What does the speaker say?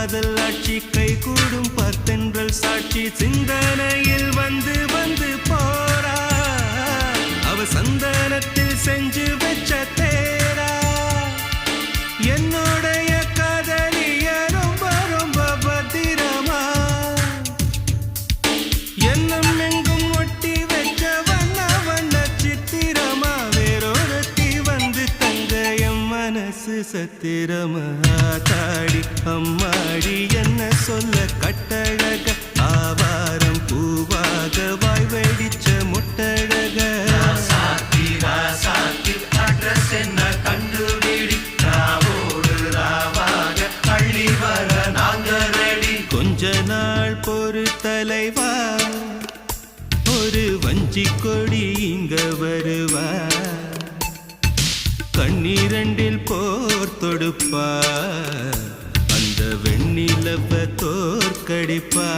காதல் ஆட்சி கை கூடும் பார்த்தென்றல் சாட்சி சிந்தனையில் வந்து வந்து போறா அவ சந்தனத்தில் செஞ்சு வச்ச தேரா என்னுடைய காதலிய ரொம்ப ரொம்ப பத்திரமா எண்ணம் எங்கும் ஒட்டி வச்ச வண்ண வண்ண சித்திரமா வேறொருத்தி வந்து தங்க என் மனசு சத்திரமா தாடி அம்மாடி என்ன சொல்ல கட்டழக ஆவாரம் பூவாக வாய் வெடிச்ச முட்டழக அட்ரஸ் என்ன கண்டுபிடி ராவோடு ராவாக அள்ளி வர நாங்க ரெடி கொஞ்ச நாள் பொறு தலைவா ஒரு வஞ்சி கொடி இங்க வருவா கண்ணீரண்டில் போர் தொடுப்பா அந்த வெண்ணிலவ தோற்கடிப்பா